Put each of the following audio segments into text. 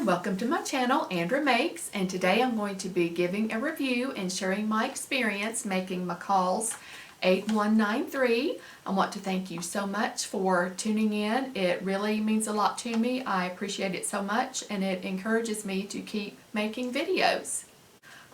everyone, welcome to my channel, Andrea Makes, and today I'm going to be giving a review and sharing my experience making McCall's 8193. I want to thank you so much for tuning in. It really means a lot to me. I appreciate it so much, and it encourages me to keep making videos.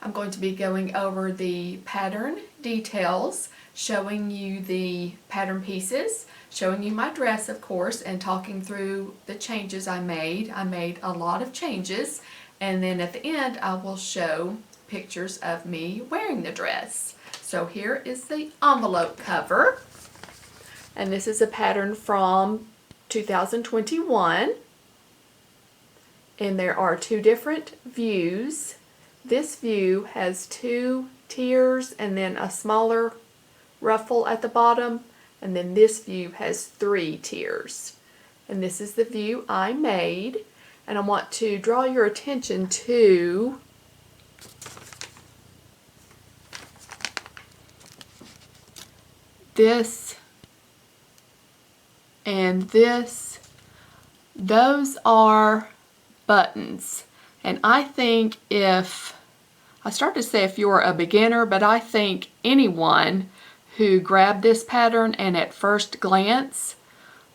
I'm going to be going over the pattern details, showing you the pattern pieces, showing you my dress, of course, and talking through the changes I made. I made a lot of changes, and then at the end I will show pictures of me wearing the dress. So here is the envelope cover, and this is a pattern from 2021, and there are two different views. This view has two tiers and then a smaller ruffle at the bottom, and then this view has three tiers. And this is the view I made, and I want to draw your attention to this and this. Those are buttons. And I think I started to say if you're a beginner, but I think anyone who grabbed this pattern and at first glance,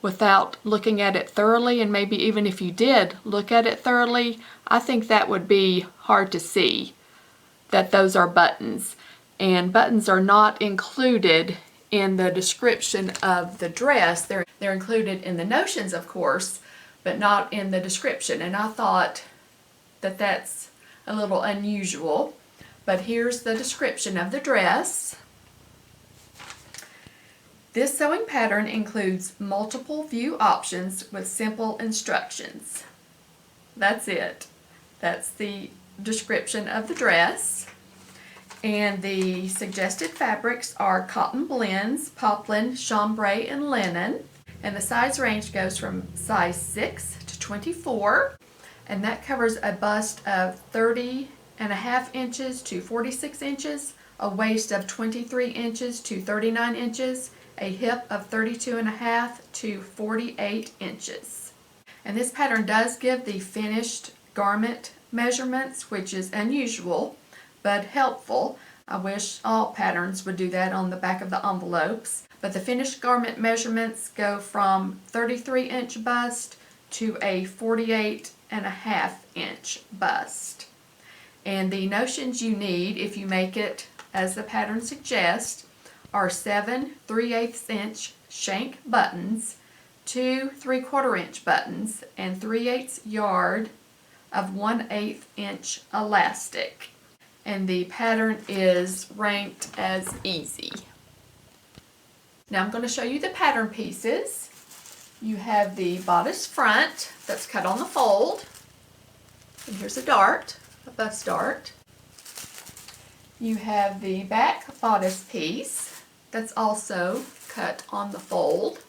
without looking at it thoroughly, and maybe even if you did look at it thoroughly, I think that would be hard to see that those are buttons. And buttons are not included in the description of the dress. They're included in the notions, of course, but not in the description. And I thought that that's a little unusual. But here's the description of the dress. This sewing pattern includes multiple view options with simple instructions. That's it. That's the description of the dress. And the suggested fabrics are cotton blends, poplin, chambray, and linen. And the size range goes from size 6 to 24. And that covers a bust of 30.5 inches to 46 inches, a waist of 23 inches to 39 inches, a hip of 32.5 to 48 inches. And this pattern does give the finished garment measurements, which is unusual but helpful. I wish all patterns would do that on the back of the envelopes. But the finished garment measurements go from 33-inch bust to a 48.5 inch bust. And the notions you need if you make it as the pattern suggests are 7 3/8 inch shank buttons, 2 3/4 inch buttons, and 3/8 yard of 1/8 inch elastic. And the pattern is ranked as easy. Now I'm going to show you the pattern pieces. You have the bodice front that's cut on the fold. And here's a dart, a bust dart. You have the back bodice piece that's also cut on the fold.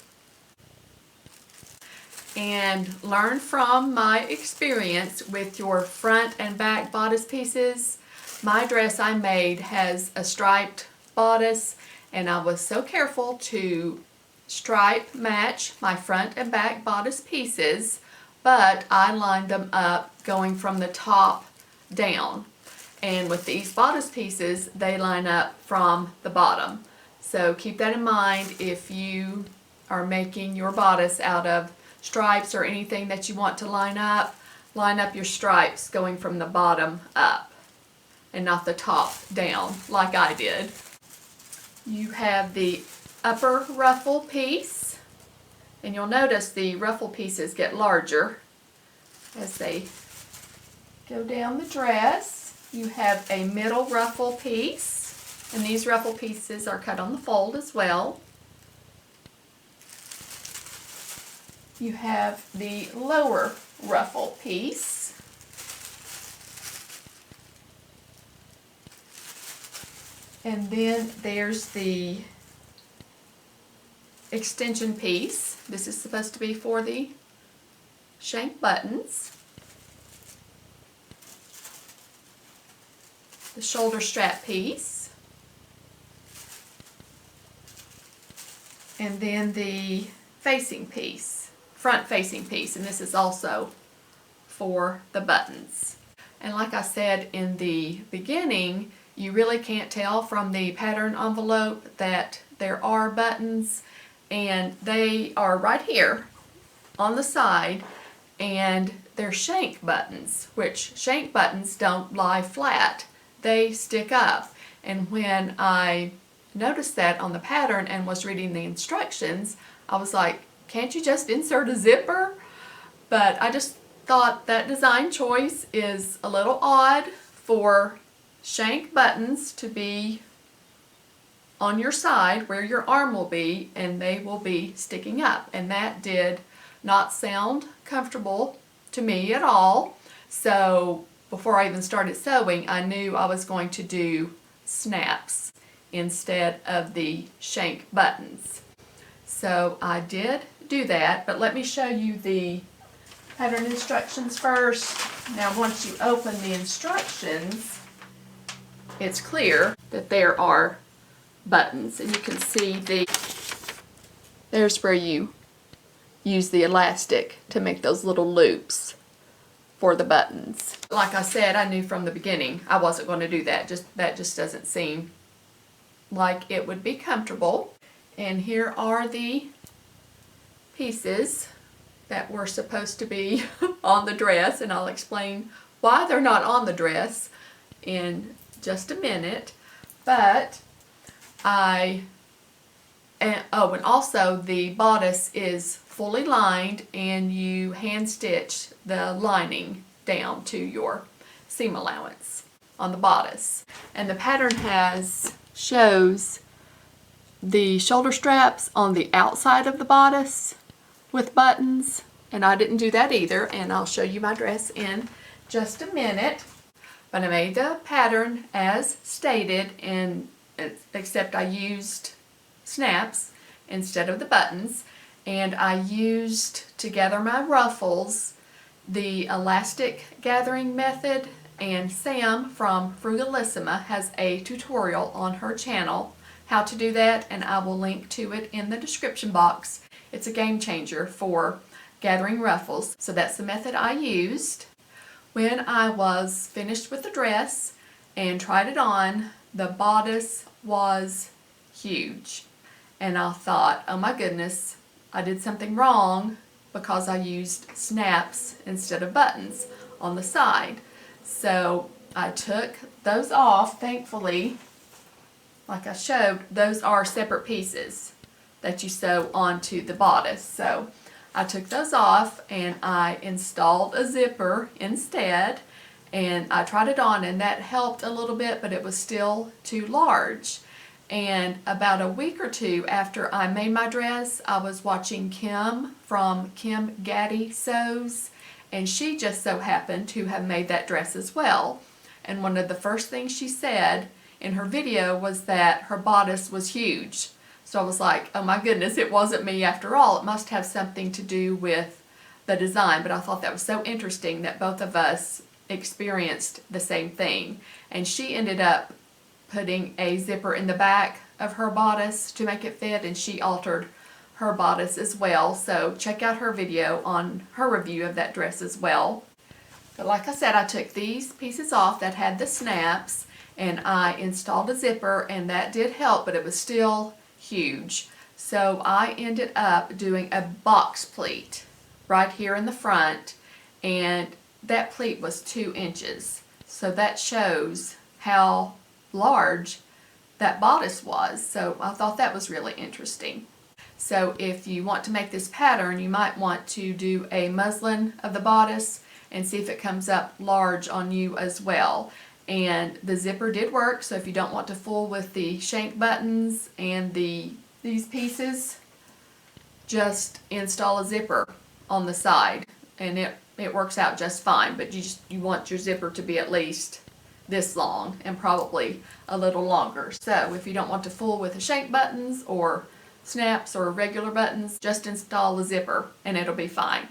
And learn from my experience with your front and back bodice pieces. My dress I made has a striped bodice, and I was so careful to stripe match my front and back bodice pieces, but I lined them up going from the top down. And with these bodice pieces, they line up from the bottom. So keep that in mind if you are making your bodice out of stripes or anything that you want to line up your stripes going from the bottom up and not the top down like I did. You have the upper ruffle piece, and you'll notice the ruffle pieces get larger as they go down the dress. You have a middle ruffle piece, and these ruffle pieces are cut on the fold as well. You have the lower ruffle piece. And then there's the extension piece. This is supposed to be for the shank buttons. The shoulder strap piece. And then the facing piece, front facing piece, and this is also for the buttons. And like I said in the beginning, you really can't tell from the pattern envelope that there are buttons, and they are right here on the side, and they're shank buttons, which shank buttons don't lie flat. They stick up. And when I noticed that on the pattern and was reading the instructions, I was like, can't you just insert a zipper? But I just thought that design choice is a little odd for shank buttons to be on your side where your arm will be, and they will be sticking up, and that did not sound comfortable to me at all. So before I even started sewing, I knew I was going to do snaps instead of the shank buttons. So I did do that, but let me show you the pattern instructions first. Now once you open the instructions, it's clear that there are buttons, and you can see there's where you use the elastic to make those little loops for the buttons. Like I said, I knew from the beginning I wasn't going to do that. That just doesn't seem like it would be comfortable. And here are the pieces that were supposed to be on the dress, and I'll explain why they're not on the dress in just a minute. But and also the bodice is fully lined, and you hand stitch the lining down to your seam allowance on the bodice. And the pattern shows the shoulder straps on the outside of the bodice with buttons, and I didn't do that either, and I'll show you my dress in just a minute. But I made the pattern as stated, and except I used snaps instead of the buttons, and I used, to gather my ruffles, the elastic gathering method, and Sam from Frugalissima has a tutorial on her channel how to do that, and I will link to it in the description box. It's a game changer for gathering ruffles. So that's the method I used. When I was finished with the dress and tried it on, the bodice was huge, and I thought, oh my goodness, I did something wrong because I used snaps instead of buttons on the side. So I took those off. Thankfully, like I showed, those are separate pieces that you sew onto the bodice. So I took those off and I installed a zipper instead, and I tried it on, and that helped a little bit, but it was still too large. And about a week or two after I made my dress, I was watching Kim from Kim Gaddy Sews, and she just so happened to have made that dress as well. And one of the first things she said in her video was that her bodice was huge. So I was like, oh my goodness, it wasn't me after all. It must have something to do with the design. But I thought that was so interesting that both of us experienced the same thing. And she ended up putting a zipper in the back of her bodice to make it fit, and she altered her bodice as well. So check out her video on her review of that dress as well. But like I said, I took these pieces off that had the snaps, and I installed a zipper, and that did help, but it was still huge. So I ended up doing a box pleat right here in the front, and that pleat was 2 inches. So that shows how large that bodice was. So I thought that was really interesting. So if you want to make this pattern, you might want to do a muslin of the bodice and see if it comes up large on you as well. And the zipper did work, so if you don't want to fool with the shank buttons and these pieces, just install a zipper on the side, and it works out just fine. But you want your zipper to be at least this long and probably a little longer. So if you don't want to fool with the shank buttons or snaps or regular buttons, just install a zipper and it'll be fine.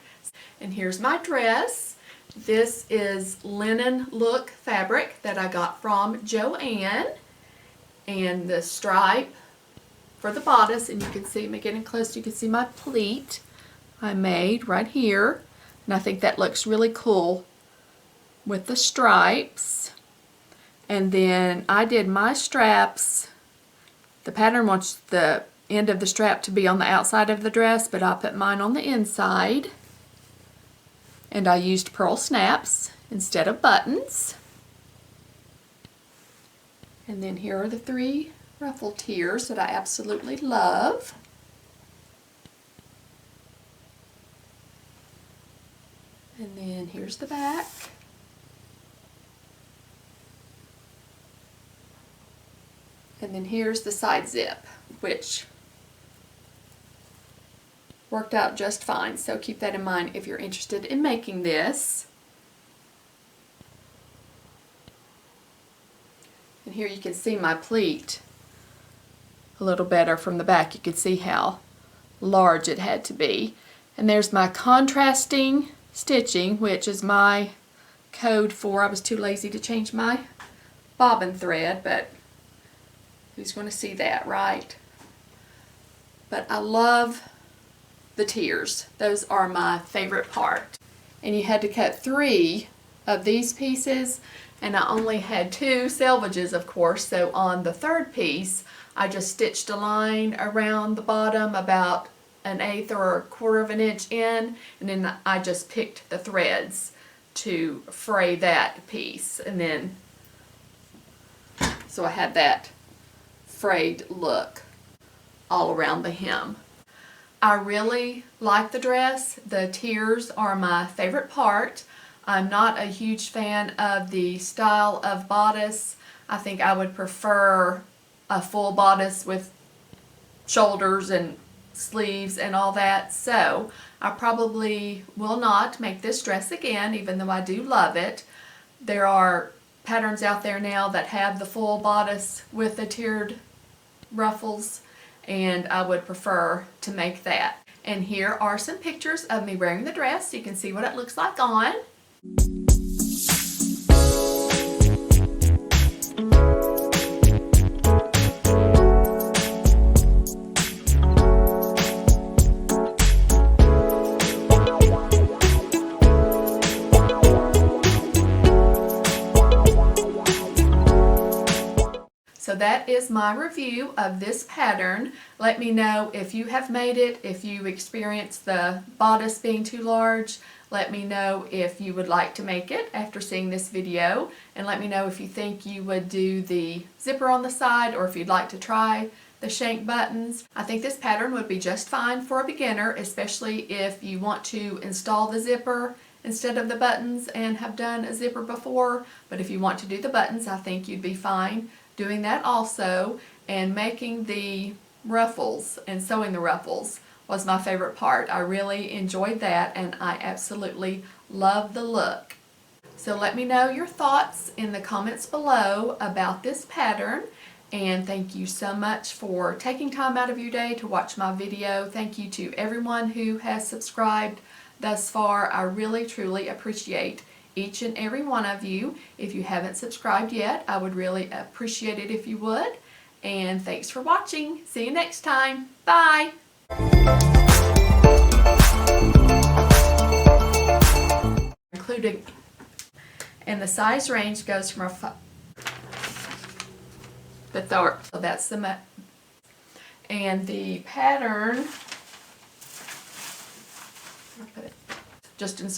And here's my dress. This is linen look fabric that I got from Joann, and the stripe for the bodice, and you can see me getting close, you can see my pleat I made right here. And I think that looks really cool with the stripes. And then I did my straps. The pattern wants the end of the strap to be on the outside of the dress, but I put mine on the inside. And I used pearl snaps instead of buttons. And then here are the 3 ruffled tiers that I absolutely love. And then here's the back. And then here's the side zip, which worked out just fine. So keep that in mind if you're interested in making this. And here you can see my pleat a little better from the back. You can see how large it had to be. And there's my contrasting stitching, which is my code for, I was too lazy to change my bobbin thread, but who's going to see that, right? But I love the tiers. Those are my favorite part. And you had to cut 3 of these pieces, and I only had 2 selvages, of course, so on the 3rd piece I just stitched a line around the bottom about 1/8 or 1/4 of an inch in, and then I just picked the threads to fray that piece, and then so I had that frayed look all around the hem. I really like the dress. The tiers are my favorite part. I'm not a huge fan of the style of bodice. I think I would prefer a full bodice with shoulders and sleeves and all that, so I probably will not make this dress again, even though I do love it. There are patterns out there now that have the full bodice with the tiered ruffles, and I would prefer to make that. And here are some pictures of me wearing the dress so you can see what it looks like on. So that is my review of this pattern. Let me know if you have made it, if you experienced the bodice being too large. Let me know if you would like to make it after seeing this video, and let me know if you think you would do the zipper on the side or if you'd like to try the shank buttons. I think this pattern would be just fine for a beginner, especially if you want to install the zipper instead of the buttons and have done a zipper before. But if you want to do the buttons, I think you'd be fine doing that also. And making the ruffles and sewing the ruffles was my favorite part. I really enjoyed that, and I absolutely love the look. So let me know your thoughts in the comments below about this pattern, and thank you so much for taking time out of your day to watch my video. Thank you to everyone who has subscribed thus far. I really truly appreciate each and every one of you. If you haven't subscribed yet, I would really appreciate it if you would. And thanks for watching. See you next time. Bye! Including, and the size range goes from the third, so that's the and the pattern. I'll put it just in